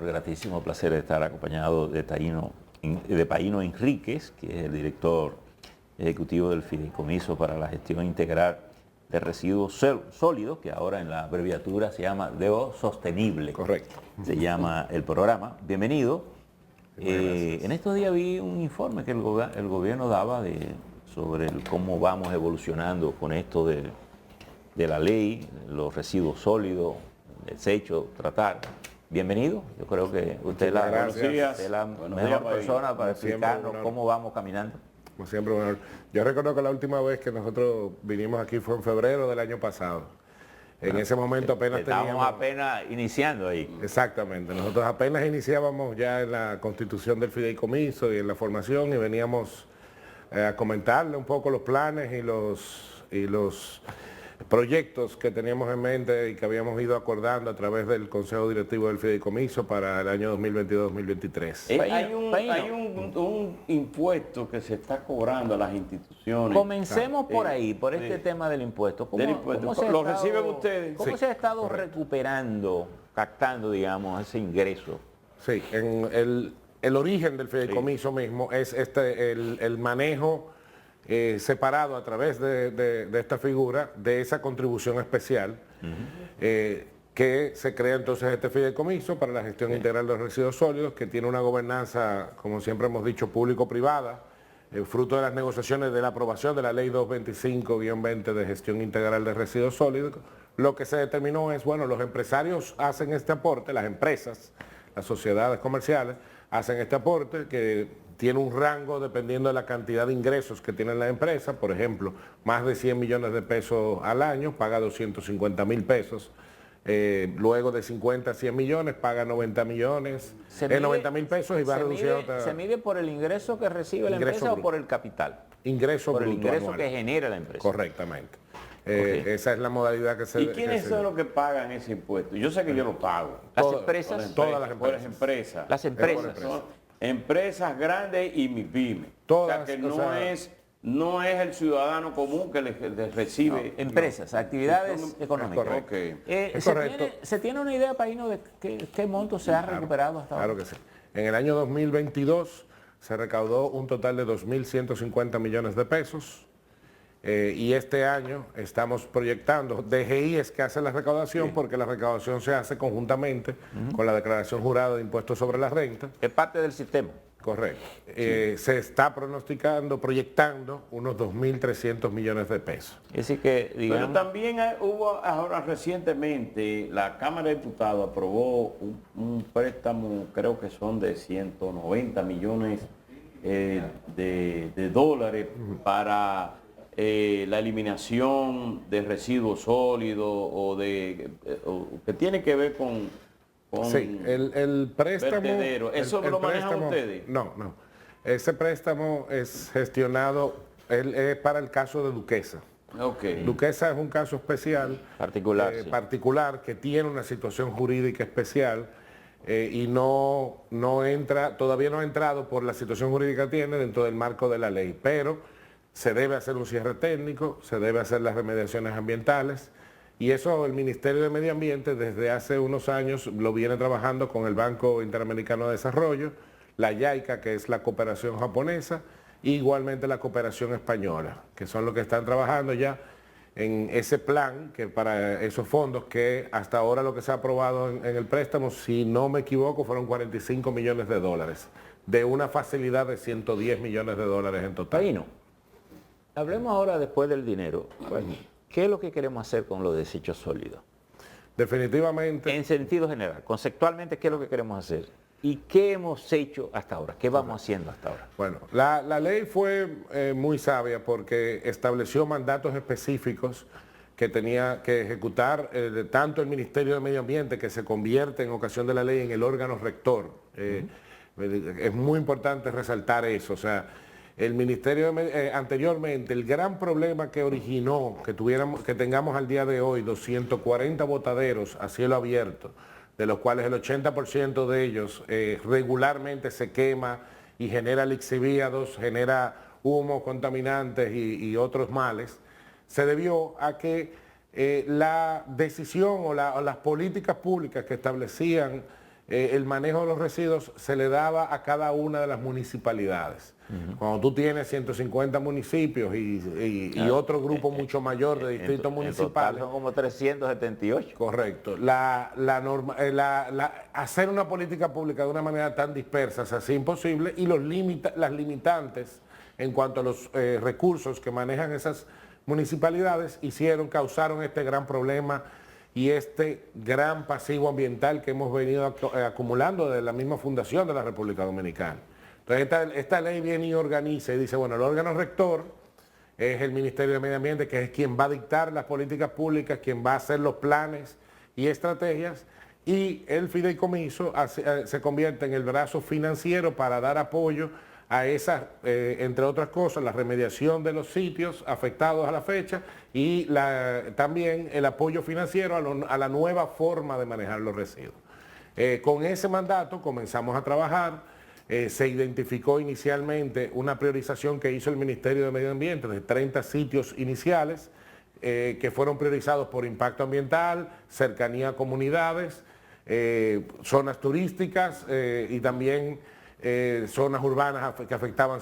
el gratísimo placer de estar acompañado de Paino Enríquez, que es el director ejecutivo del Fideicomiso para la Gestión Integral de Residuos Sólidos, que ahora en la abreviatura se llama DO Sostenible. Correcto. Se llama el programa. Bienvenido. En estos días vi un informe que el gobierno daba sobre cómo vamos evolucionando con esto de la ley, los residuos sólidos, desecho, tratar. Bienvenido. Yo creo que usted es la mejor persona para explicarnos cómo vamos caminando. Como siempre, bueno, yo recuerdo que la última vez que nosotros vinimos aquí fue en febrero del año pasado. En ese momento apenas estábamos apenas iniciando ahí. Exactamente. Nosotros apenas iniciábamos ya en la constitución del fideicomiso y en la formación y veníamos a comentarle un poco los planes y los proyectos que teníamos en mente y que habíamos ido acordando a través del Consejo Directivo del Fideicomiso para el año 2022-2023. Hay un impuesto que se está cobrando a las instituciones. Comencemos por ahí, por este tema del impuesto. ¿Lo reciben ustedes? ¿Cómo se ha estado recuperando, captando, digamos, ese ingreso? Sí, el origen del fideicomiso mismo es el manejo separado a través de esta figura, de esa contribución especial, que se crea entonces este fideicomiso para la gestión integral de los residuos sólidos, que tiene una gobernanza, como siempre hemos dicho, público-privada, fruto de las negociaciones de la aprobación de la ley 225-20 de gestión integral de residuos sólidos. Lo que se determinó es, bueno, los empresarios hacen este aporte, las empresas, las sociedades comerciales, hacen este aporte que tiene un rango dependiendo de la cantidad de ingresos que tiene la empresa. Por ejemplo, más de 100 millones de pesos al año, paga 250.000 pesos. Luego de 50 a 100 millones, paga 90 millones, 90.000 pesos y va reduciendo. ¿Se mide por el ingreso que recibe la empresa o por el capital? Ingreso por bruto el ingreso anual que genera la empresa. Correctamente. Esa es la modalidad que se... ¿Y quiénes son los que pagan ese impuesto? Yo sé que yo lo pago. Las empresas. Todas las empresas. Las empresas. Empresas grandes y MIPYME. Todas, o sea que no es el ciudadano común que les recibe. Empresas, actividades económicas. Es correcto. ¿Se tiene una idea, Paino, de qué monto se ha recuperado hasta ahora? Claro que sí. En el año 2022 se recaudó un total de 2.150 millones de pesos. Y este año estamos proyectando, DGI es que hace la recaudación, porque la recaudación se hace conjuntamente con la declaración jurada de impuestos sobre la renta. Es parte del sistema. Correcto. Se está proyectando unos 2.300 millones de pesos. Es decir que, digamos... Pero también hubo ahora recientemente, la Cámara de Diputados aprobó un préstamo, creo que son de 190 millones de dólares para... la eliminación de residuos sólidos o que tiene que ver con sí, el préstamo... vertedero. ¿Eso lo manejan ustedes? No. Ese préstamo es gestionado, es para el caso de Duquesa. Okay. Duquesa es un caso especial, particular, que tiene una situación jurídica especial y todavía no ha entrado por la situación jurídica que tiene dentro del marco de la ley, pero se debe hacer un cierre técnico, se debe hacer las remediaciones ambientales y eso el Ministerio de Medio Ambiente desde hace unos años lo viene trabajando con el Banco Interamericano de Desarrollo, la JICA, que es la cooperación japonesa, e igualmente la cooperación española, que son los que están trabajando ya en ese plan que para esos fondos que hasta ahora lo que se ha aprobado en el préstamo, si no me equivoco, fueron 45 millones de dólares, de una facilidad de 110 millones de dólares en total. Paino, hablemos ahora después del dinero. ¿Qué es lo que queremos hacer con los desechos sólidos? Definitivamente. En sentido general, conceptualmente, ¿qué es lo que queremos hacer? ¿Y qué hemos hecho hasta ahora? ¿Qué vamos haciendo hasta ahora? Bueno, la ley fue muy sabia porque estableció mandatos específicos que tenía que ejecutar tanto el Ministerio de Medio Ambiente, que se convierte en ocasión de la ley en el órgano rector. Es muy importante resaltar eso. O sea, el Ministerio anteriormente, el gran problema que originó que tengamos al día de hoy 240 botaderos a cielo abierto, de los cuales el 80% de ellos regularmente se quema y genera lixiviados, genera humo, contaminantes y otros males, se debió a que la decisión o las políticas públicas que establecían el manejo de los residuos se le daba a cada una de las municipalidades. Cuando tú tienes 150 municipios y otro grupo mucho mayor de distritos municipales. Son como 378. Correcto. Hacer una política pública de una manera tan dispersa es así imposible, y las limitantes en cuanto a los recursos que manejan esas municipalidades causaron este gran problema y este gran pasivo ambiental que hemos venido acumulando desde la misma fundación de la República Dominicana. Entonces esta ley viene y organiza y dice, bueno, el órgano rector es el Ministerio de Medio Ambiente, que es quien va a dictar las políticas públicas, quien va a hacer los planes y estrategias, y el fideicomiso se convierte en el brazo financiero para dar apoyo a esas, entre otras cosas, la remediación de los sitios afectados a la fecha y también el apoyo financiero a la nueva forma de manejar los residuos. Con ese mandato comenzamos a trabajar. Se identificó inicialmente una priorización que hizo el Ministerio de Medio Ambiente de 30 sitios iniciales que fueron priorizados por impacto ambiental, cercanía a comunidades, zonas turísticas y también zonas urbanas que afectaban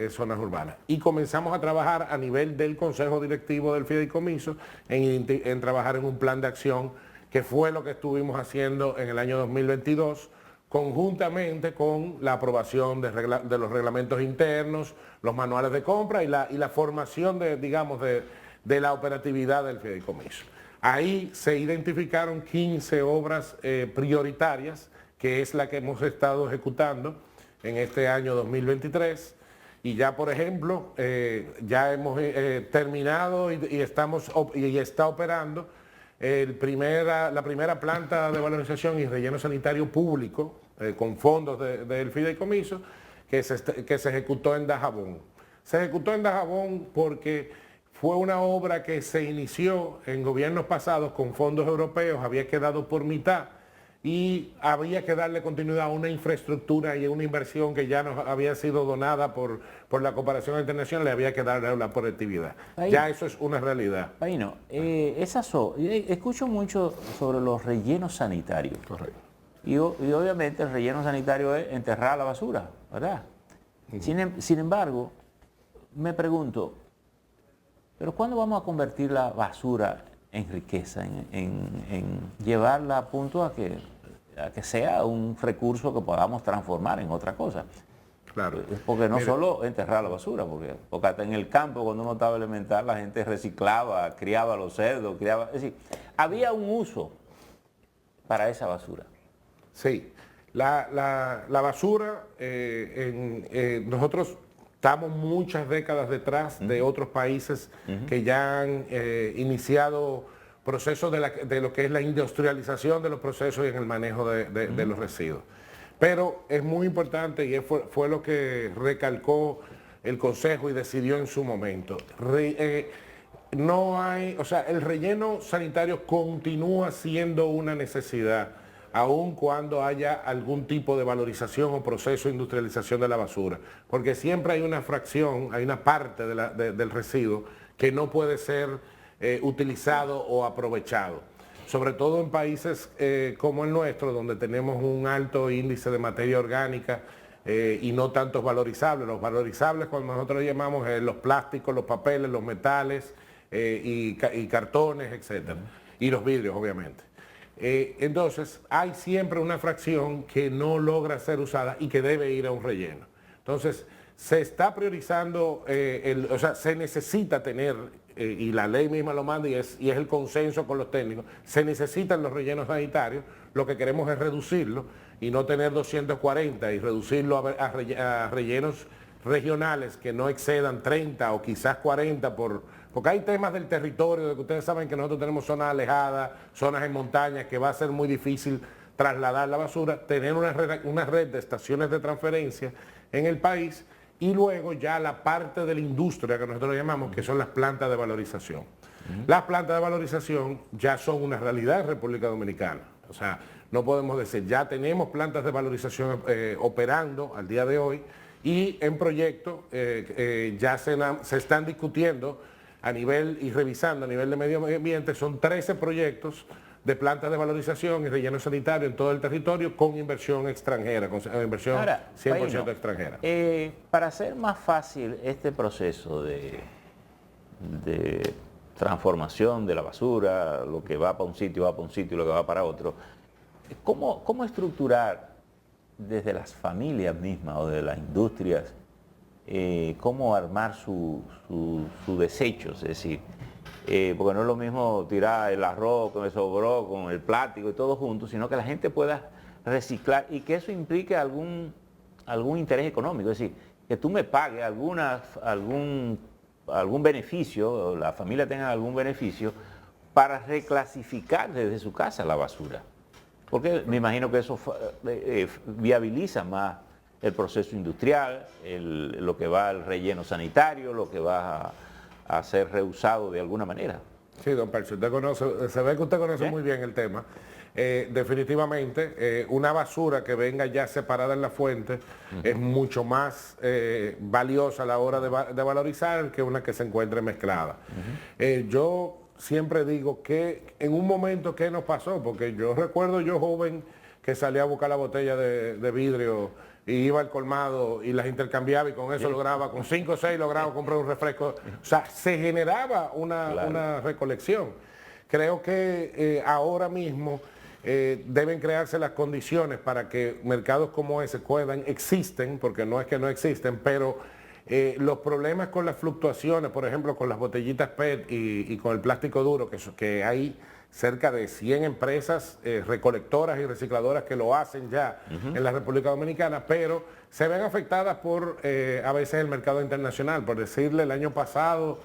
zonas urbanas. Y comenzamos a trabajar a nivel del Consejo Directivo del Fideicomiso en trabajar en un plan de acción, que fue lo que estuvimos haciendo en el año 2022, conjuntamente con la aprobación de los reglamentos internos, los manuales de compra y la formación de la operatividad del fideicomiso. Ahí se identificaron 15 obras prioritarias, que es la que hemos estado ejecutando en este año 2023, y ya, por ejemplo, ya hemos terminado y está operando la primera planta de valorización y relleno sanitario público con fondos del fideicomiso que se ejecutó en Dajabón. Se ejecutó en Dajabón porque fue una obra que se inició en gobiernos pasados con fondos europeos, había quedado por mitad y había que darle continuidad a una infraestructura y a una inversión que ya nos había sido donada por la cooperación internacional, le había que darle la proactividad. Ya eso es una realidad. Paino, escucho mucho sobre los rellenos sanitarios. Correcto. Y obviamente el relleno sanitario es enterrar la basura, ¿verdad? Sin embargo, me pregunto, ¿pero cuándo vamos a convertir la basura en riqueza, en llevarla a punto a que sea un recurso que podamos transformar en otra cosa? Claro. Porque no solo enterrar la basura, porque hasta en el campo, cuando uno estaba elemental, la gente reciclaba, criaba los cerdos, es decir, había un uso para esa basura. Sí, la basura, nosotros estamos muchas décadas detrás de otros países que ya han iniciado procesos de lo que es la industrialización de los procesos y en el manejo de los residuos. Pero es muy importante, y fue lo que recalcó el Consejo y decidió en su momento. El relleno sanitario continúa siendo una necesidad, aun cuando haya algún tipo de valorización o proceso de industrialización de la basura, porque siempre hay una fracción, hay una parte del residuo que no puede ser utilizado o aprovechado, sobre todo en países como el nuestro, donde tenemos un alto índice de materia orgánica y no tantos valorizables. Los valorizables, cuando nosotros llamamos los plásticos, los papeles, los metales y cartones, etcétera, y los vidrios, obviamente. Entonces, hay siempre una fracción que no logra ser usada y que debe ir a un relleno. Entonces, se está priorizando, se necesita tener, y la ley misma lo manda y es el consenso con los técnicos, se necesitan los rellenos sanitarios. Lo que queremos es reducirlo y no tener 240 y reducirlo a rellenos regionales que no excedan 30 o quizás 40 porque hay temas del territorio, de que ustedes saben que nosotros tenemos zonas alejadas, zonas en montañas, que va a ser muy difícil trasladar la basura, tener una red de estaciones de transferencia en el país, y luego ya la parte de la industria que nosotros llamamos, que son las plantas de valorización. Las plantas de valorización ya son una realidad en República Dominicana. O sea, no podemos decir, ya tenemos plantas de valorización operando al día de hoy, y en proyecto ya se están discutiendo a nivel y revisando a nivel de medio ambiente. Son 13 proyectos de plantas de valorización y relleno sanitario en todo el territorio con inversión extranjera, con inversión Ahora, 100% Paino, extranjera. Para hacer más fácil este proceso de transformación de la basura, lo que va para un sitio va para un sitio y lo que va para otro, ¿cómo estructurar desde las familias mismas o de las industrias, cómo armar su desecho? Es decir, porque no es lo mismo tirar el arroz que me sobró con el plástico y todo junto, sino que la gente pueda reciclar y que eso implique algún interés económico. Es decir, que tú me pagues algún beneficio, o la familia tenga algún beneficio para reclasificar desde su casa la basura. Porque me imagino que eso viabiliza más el proceso industrial, lo que va al relleno sanitario, lo que va a ser reusado de alguna manera. Sí, don Percio, usted conoce, se ve que usted conoce muy bien el tema. Definitivamente, una basura que venga ya separada en la fuente es mucho más valiosa a la hora de valorizar que una que se encuentre mezclada. Yo siempre digo que en un momento, ¿qué nos pasó? Porque yo recuerdo yo joven que salía a buscar la botella de vidrio y iba al colmado y las intercambiaba y con eso lograba, con 5 o 6 lograba comprar un refresco. O sea, se generaba una recolección. Creo que ahora mismo deben crearse las condiciones para que mercados como ese existen, porque no es que no existen, pero los problemas con las fluctuaciones, por ejemplo, con las botellitas PET y con el plástico duro, que hay cerca de 100 empresas recolectoras y recicladoras que lo hacen ya en la República Dominicana, pero se ven afectadas por a veces el mercado internacional. Por decirle, el año pasado,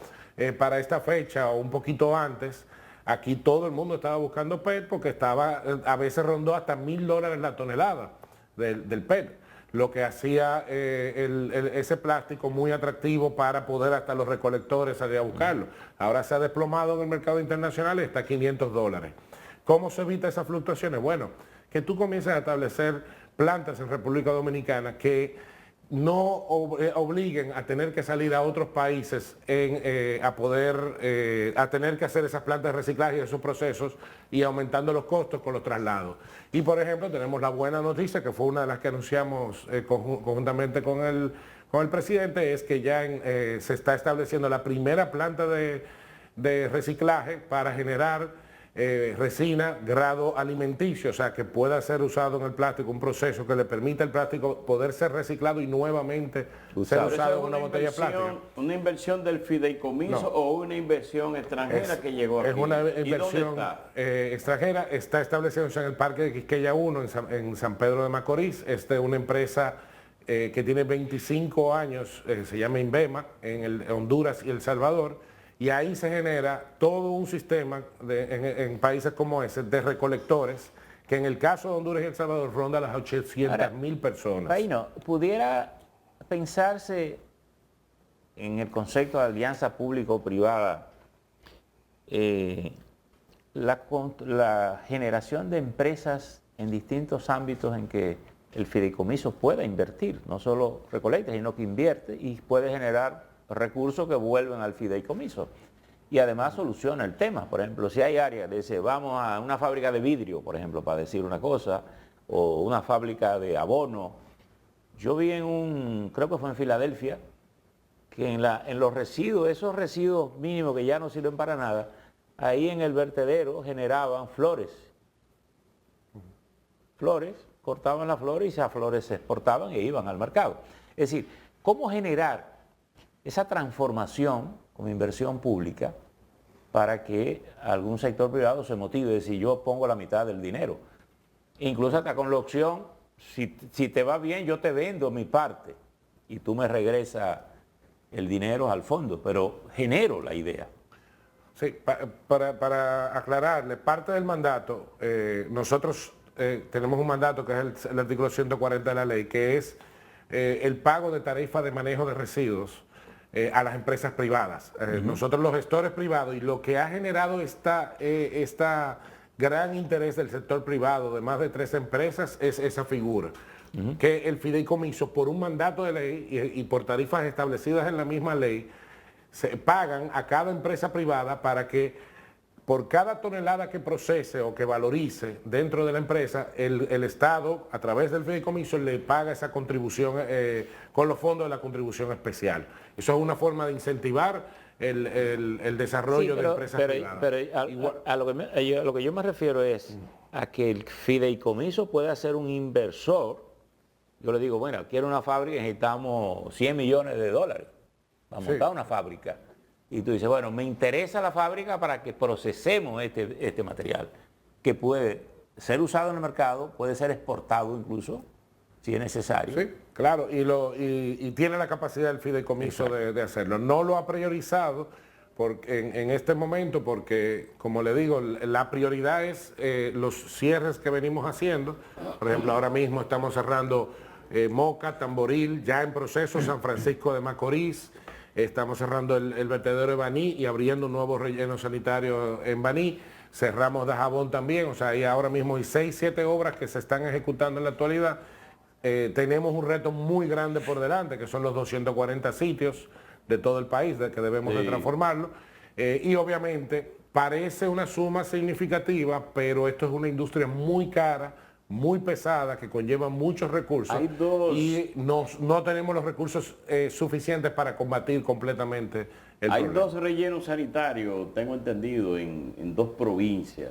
para esta fecha o un poquito antes, aquí todo el mundo estaba buscando PET porque a veces rondó hasta $1000 la tonelada del PET. Lo que hacía ese plástico muy atractivo para poder hasta los recolectores salir a buscarlo. Ahora se ha desplomado en el mercado internacional y está a $500. ¿Cómo se evita esas fluctuaciones? Bueno, que tú comiences a establecer plantas en República Dominicana que no obliguen a tener que salir a otros países a tener que hacer esas plantas de reciclaje y esos procesos y aumentando los costos con los traslados. Y por ejemplo tenemos la buena noticia, que fue una de las que anunciamos conjuntamente con el presidente, es que ya se está estableciendo la primera planta de reciclaje para generar resina grado alimenticio, o sea que pueda ser usado en el plástico, un proceso que le permita al plástico poder ser reciclado y nuevamente ser usado en una botella plástica. ¿Una inversión del fideicomiso o una inversión extranjera que llegó aquí? Es una inversión extranjera. Está estableciéndose en el Parque de Quisqueya 1 en San Pedro de Macorís. Es una empresa que tiene 25 años, se llama INVEMA, en Honduras y El Salvador. Y ahí se genera todo un sistema en países como ese de recolectores, que en el caso de Honduras y El Salvador ronda las 800.000 personas. Paino, ¿pudiera pensarse en el concepto de alianza público-privada la generación de empresas en distintos ámbitos en que el fideicomiso pueda invertir? No solo recolecta, sino que invierte y puede generar recursos que vuelven al fideicomiso y además soluciona el tema. Por ejemplo, si hay áreas, dice, vamos a una fábrica de vidrio, por ejemplo, para decir una cosa, o una fábrica de abono. Yo vi creo que fue en Filadelfia, que en los residuos, esos residuos mínimos que ya no sirven para nada, ahí en el vertedero generaban flores, cortaban las flores y esas flores se exportaban e iban al mercado. Es decir, ¿cómo generar esa transformación como inversión pública para que algún sector privado se motive? Si yo pongo la mitad del dinero, incluso hasta con la opción, si te va bien yo te vendo mi parte y tú me regresas el dinero al fondo, pero genero la idea. Sí, para aclararle, parte del mandato, nosotros tenemos un mandato que es el artículo 140 de la ley, que es el pago de tarifa de manejo de residuos a las empresas privadas. Nosotros los gestores privados, y lo que ha generado esta gran interés del sector privado de más de 3 empresas es esa figura, que el fideicomiso por un mandato de ley y por tarifas establecidas en la misma ley, se pagan a cada empresa privada para que por cada tonelada que procese o que valorice dentro de la empresa, el Estado, a través del fideicomiso, le paga esa contribución con los fondos de la contribución especial. Eso es una forma de incentivar el desarrollo de empresas privadas. Pero a lo que yo me refiero es a que el fideicomiso pueda ser un inversor. Yo le digo, bueno, quiero una fábrica, necesitamos 100 millones de dólares para montar una fábrica. Y tú dices, bueno, me interesa la fábrica para que procesemos este material, que puede ser usado en el mercado, puede ser exportado incluso, si es necesario. Sí, claro, y tiene la capacidad el fideicomiso de hacerlo. No lo ha priorizado en este momento porque, como le digo, la prioridad es los cierres que venimos haciendo. Por ejemplo, ahora mismo estamos cerrando Moca, Tamboril, ya en proceso San Francisco de Macorís. Estamos cerrando el vertedero de Baní y abriendo un nuevo relleno sanitario en Baní. Cerramos Dajabón también, o sea, hay ahora mismo hay 6, 7 obras que se están ejecutando en la actualidad. Tenemos un reto muy grande por delante, que son los 240 sitios de todo el país que debemos de transformarlo. Y obviamente parece una suma significativa, pero esto es una industria muy cara, muy pesada, que conlleva muchos recursos y no tenemos los recursos suficientes para combatir completamente el problema. Hay 2 rellenos sanitarios, tengo entendido, en 2 provincias.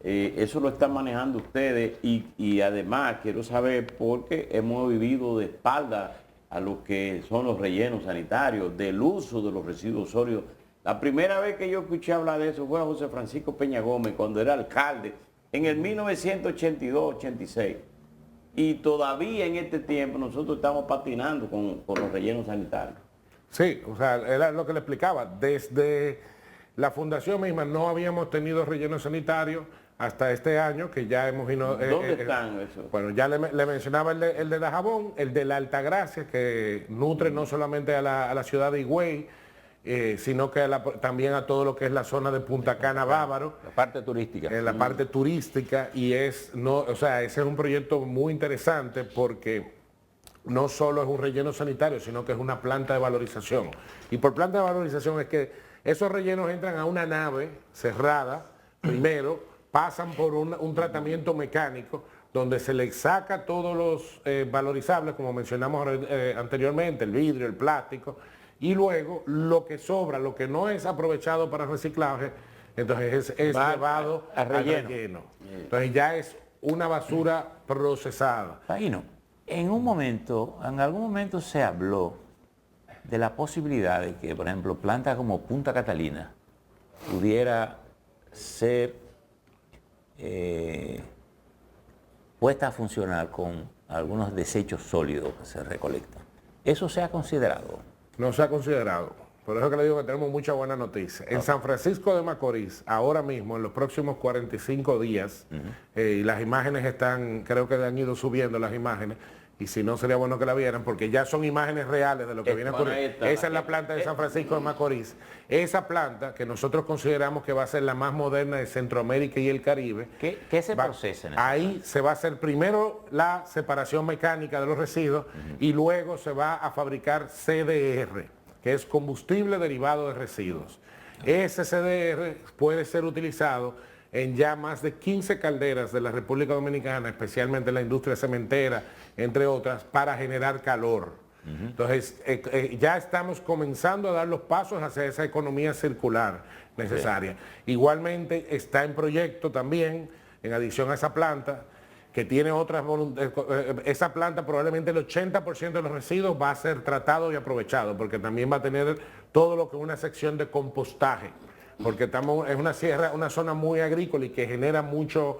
Eso lo están manejando ustedes y además quiero saber, porque hemos vivido de espalda a lo que son los rellenos sanitarios, del uso de los residuos sólidos. La primera vez que yo escuché hablar de eso fue a José Francisco Peña Gómez, cuando era alcalde, en el 1982-86. Y todavía en este tiempo nosotros estamos patinando con los rellenos sanitarios. Sí, o sea, era lo que le explicaba. Desde la fundación misma no habíamos tenido relleno sanitario hasta este año, que ya hemos ido... ¿Dónde están esos? Bueno, ya le mencionaba el de Dajabón, el de la Altagracia, que nutre no solamente a la ciudad de Higüey, sino que también a todo lo que es la zona de Punta Cana, Bávaro. La parte turística. La parte turística, y ese es un proyecto muy interesante porque no solo es un relleno sanitario, sino que es una planta de valorización. Y por planta de valorización es que esos rellenos entran a una nave cerrada, primero, pasan por un tratamiento mecánico, donde se les saca todos los valorizables, como mencionamos anteriormente, el vidrio, el plástico, y luego lo que sobra, lo que no es aprovechado para reciclaje, entonces es llevado al relleno. Entonces ya es una basura procesada. Paino, en algún momento se habló de la posibilidad de que, por ejemplo, planta como Punta Catalina pudiera ser puesta a funcionar con algunos desechos sólidos que se recolectan. ¿Eso se ha considerado? No se ha considerado. Por eso que le digo que tenemos mucha buena noticia. En San Francisco de Macorís, ahora mismo, en los próximos 45 días, y las imágenes están, creo que han ido subiendo las imágenes, y si no sería bueno que la vieran, porque ya son imágenes reales de lo que viene a ocurrir. Esa es la planta de San Francisco de Macorís. Esa planta, que nosotros consideramos que va a ser la más moderna de Centroamérica y el Caribe. ¿Qué se procesa en esa ahí planta? se va a hacer primero la separación mecánica de los residuos y luego se va a fabricar CDR, que es combustible derivado de residuos. Ese CDR puede ser utilizado en ya más de 15 calderas de la República Dominicana, especialmente en la industria cementera, entre otras, para generar calor. Entonces, ya estamos comenzando a dar los pasos hacia esa economía circular necesaria. Igualmente está en proyecto también, en adición a esa planta, que tiene otras voluntades. Esa planta probablemente el 80% de los residuos va a ser tratado y aprovechado, porque también va a tener todo lo que es una sección de compostaje, porque estamos en una zona muy agrícola y que genera mucho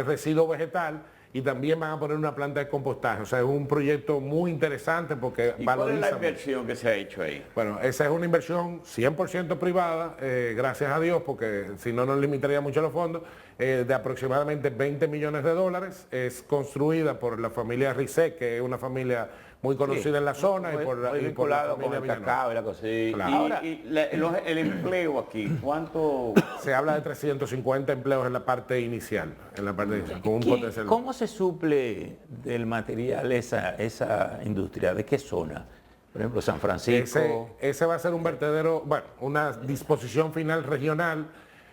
residuo vegetal, y también van a poner una planta de compostaje. O sea, es un proyecto muy interesante porque ¿Y valoriza... cuál es la inversión que se ha hecho ahí? Bueno, esa es una inversión 100% privada, gracias a Dios, porque si no nos limitaría mucho los fondos, de aproximadamente 20 millones de dólares. Es construida por la familia Risset, que es una familia muy conocida en la zona, y por la familia el cacao y la cosa. Claro. Ahora, El empleo aquí, ¿cuánto? Se habla de 350 empleos en la parte inicial, con un potencial. ¿Cómo se suple del material esa industria? ¿De qué zona? Por ejemplo, San Francisco. Ese va a ser un vertedero, bueno, una disposición final regional.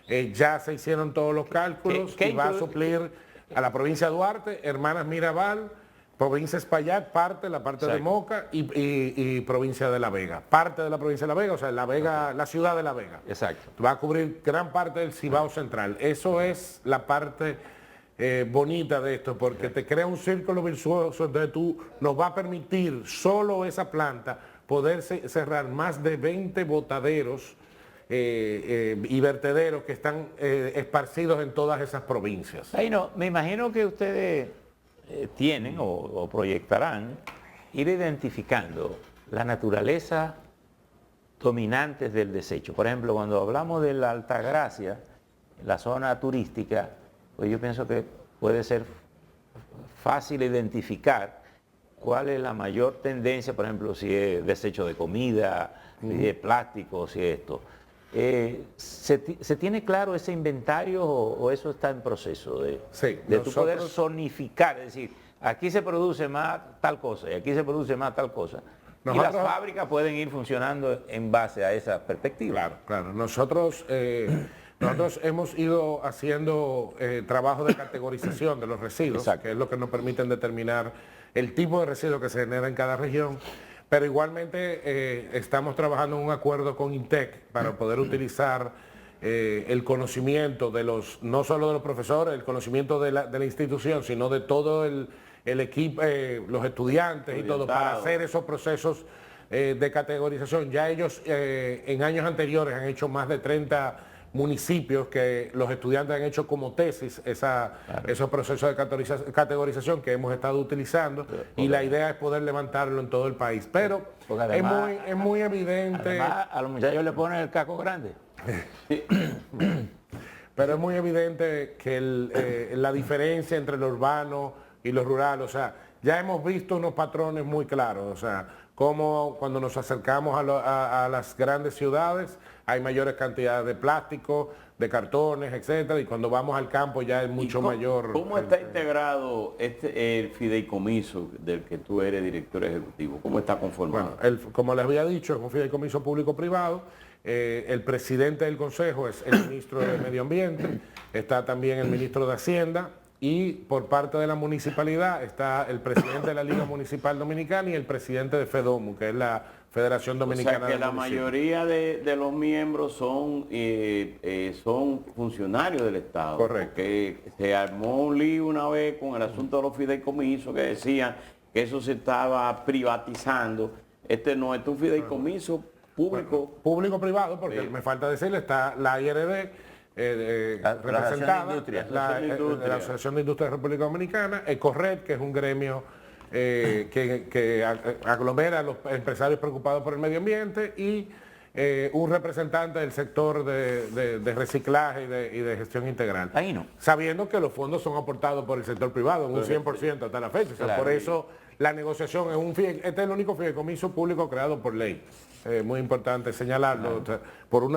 ya se hicieron todos los cálculos ¿Qué y va a suplir a la provincia de Duarte, Hermanas Mirabal, provincia de Espaillat, la parte de Moca y provincia de La Vega. Parte de la provincia de La Vega, o sea, La Vega, la ciudad de La Vega. Exacto. Va a cubrir gran parte del Cibao Central. Eso es la parte bonita de esto, porque te crea un círculo virtuoso, entonces nos va a permitir solo esa planta poder cerrar más de 20 botaderos y vertederos que están esparcidos en todas esas provincias. Ahí no, me imagino que ustedes tienen o proyectarán ir identificando la naturaleza dominante del desecho. Por ejemplo, cuando hablamos de la Altagracia, la zona turística, pues yo pienso que puede ser fácil identificar cuál es la mayor tendencia, por ejemplo, si es desecho de comida, si es plástico, si es esto. ¿Se tiene claro ese inventario o eso está en proceso de tú poder zonificar? Es decir, aquí se produce más tal cosa y aquí se produce más tal cosa. Y las fábricas pueden ir funcionando en base a esa perspectiva. Claro, claro. Nosotros hemos ido haciendo trabajo de categorización de los residuos, que es lo que nos permiten determinar el tipo de residuo que se genera en cada región. Pero igualmente estamos trabajando en un acuerdo con INTEC para poder utilizar el conocimiento de no solo de los profesores, el conocimiento de la institución, sino de todo el equipo, los estudiantes y todo, para hacer esos procesos de categorización. Ya ellos en años anteriores han hecho más de 30 municipios que los estudiantes han hecho como tesis esos procesos de categorización que hemos estado utilizando, y la idea es poder levantarlo en todo el país. Pero además, es muy evidente... Además, a los muchachos le ponen el caco grande. Pero es muy evidente que la diferencia entre lo urbano y lo rural, o sea, ya hemos visto unos patrones muy claros, o sea, como cuando nos acercamos a las grandes ciudades hay mayores cantidades de plástico, de cartones, etcétera, y cuando vamos al campo ya es mucho mayor. ¿Cómo está integrado el fideicomiso del que tú eres director ejecutivo? ¿Cómo está conformado? Bueno, como les había dicho, es un fideicomiso público-privado. El presidente del consejo es el ministro de Medio Ambiente, está también el ministro de Hacienda, y por parte de la municipalidad está el presidente de la Liga Municipal Dominicana y el presidente de FEDOMU, que es la Federación Dominicana de Municipios. O sea que la mayoría de los miembros son funcionarios del Estado. Correcto. Porque se armó un lío una vez con el asunto de los fideicomisos, que decían que eso se estaba privatizando. Este no, este es un fideicomiso público. Bueno, público-privado, porque me falta decirle, está la IRD, representada, la Asociación de Industria de la República Dominicana, ECORRED, que es un gremio que aglomera a los empresarios preocupados por el medio ambiente, y un representante del sector de reciclaje y de gestión integral. Ahí no. Sabiendo que los fondos son aportados por el sector privado, en un 100% hasta la fecha. O sea, claro. Por eso la negociación es este es el único fideicomiso público creado por ley. Muy importante señalarlo. O sea,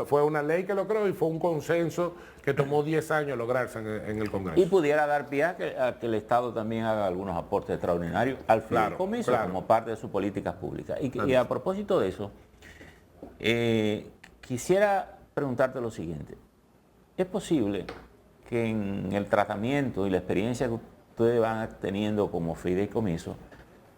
fue una ley que lo creó y fue un consenso que tomó 10 años lograrse en el Congreso. Y pudiera dar pie a que el Estado también haga algunos aportes extraordinarios al fideicomiso como parte de sus políticas públicas. Y a propósito de eso, quisiera preguntarte lo siguiente. ¿Es posible que en el tratamiento y la experiencia que ustedes van teniendo como fideicomiso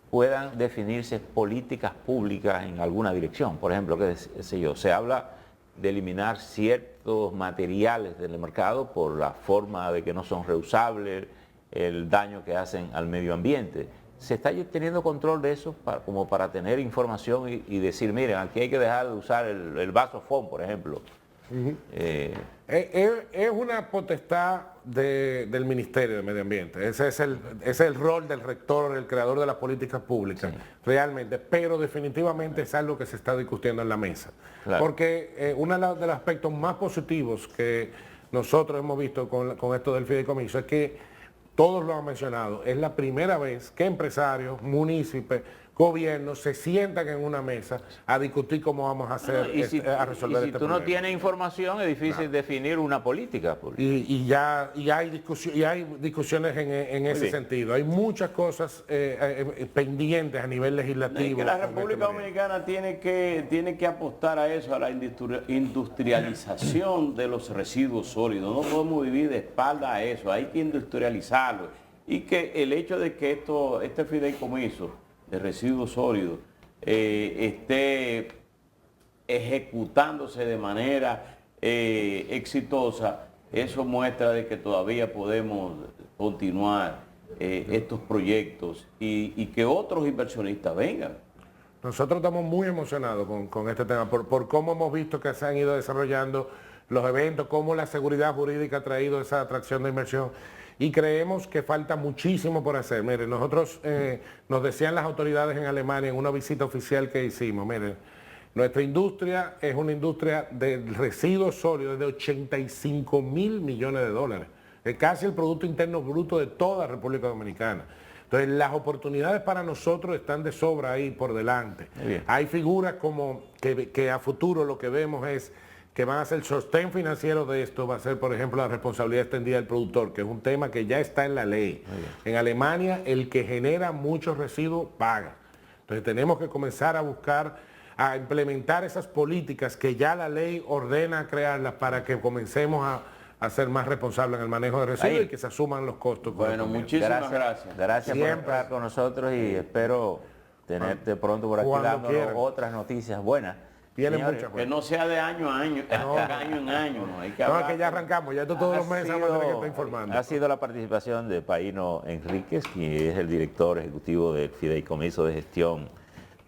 puedan definirse políticas públicas en alguna dirección? Por ejemplo, qué sé yo, se habla de eliminar ciertos materiales del mercado por la forma de que no son reusables, el daño que hacen al medio ambiente. ¿Se está teniendo control de eso como para tener información y decir, miren, aquí hay que dejar de usar el vaso foam, por ejemplo? Es una potestad del Ministerio de Medio Ambiente. Ese es el rol del rector, el creador de las políticas públicas, realmente. Pero definitivamente es algo que se está discutiendo en la mesa. Claro. Porque uno de los aspectos más positivos que nosotros hemos visto con esto del fideicomiso es que, todos lo han mencionado, es la primera vez que empresarios, municipios, gobiernos se sientan en una mesa a discutir cómo vamos a hacer, a resolver si este tú problema. no tienes información, es difícil definir una política pública. Y hay discusiones en ese bien. sentido. Hay muchas cosas pendientes a nivel legislativo. Es que la con este República proyecto. Dominicana tiene que apostar a eso, a la industrialización de los residuos sólidos. No podemos vivir de espalda a eso, hay que industrializarlo. Y que el hecho de que este fideicomiso de residuos sólidos esté ejecutándose de manera exitosa, eso muestra de que todavía podemos continuar estos proyectos y que otros inversionistas vengan. Nosotros estamos muy emocionados con este tema, por cómo hemos visto que se han ido desarrollando los eventos, cómo la seguridad jurídica ha traído esa atracción de inversión. Y creemos que falta muchísimo por hacer. Miren, nosotros, nos decían las autoridades en Alemania en una visita oficial que hicimos, miren, nuestra industria es una industria de residuos sólidos de 85 mil millones de dólares. Es casi el Producto Interno Bruto de toda República Dominicana. Entonces, las oportunidades para nosotros están de sobra ahí por delante. Hay figuras como que a futuro lo que vemos es que van a ser el sostén financiero de esto, va a ser, por ejemplo, la responsabilidad extendida del productor, que es un tema que ya está en la ley. En Alemania, el que genera muchos residuos paga. Entonces, tenemos que comenzar a buscar, a implementar esas políticas que ya la ley ordena crearlas para que comencemos a ser más responsables en el manejo de residuos y que se asuman los costos. Bueno, muchísimas gracias. Gracias por Siempre. estar con nosotros y espero tenerte pronto por aquí Cuando dándonos quieran. otras noticias buenas. Tiene Señores, muchas. Que no sea de año a año, de año en año. Hay que No, es hablar que ya arrancamos, ya esto todos los meses vamos a tener que estar ha informando. sido la participación de Paino Enríquez, quien es el director ejecutivo del Fideicomiso de Gestión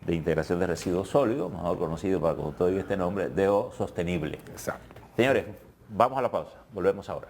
de Integración de Residuos Sólidos, mejor conocido para que usted oiga este nombre, DO Sostenible. Exacto. Señores, vamos a la pausa, volvemos ahora.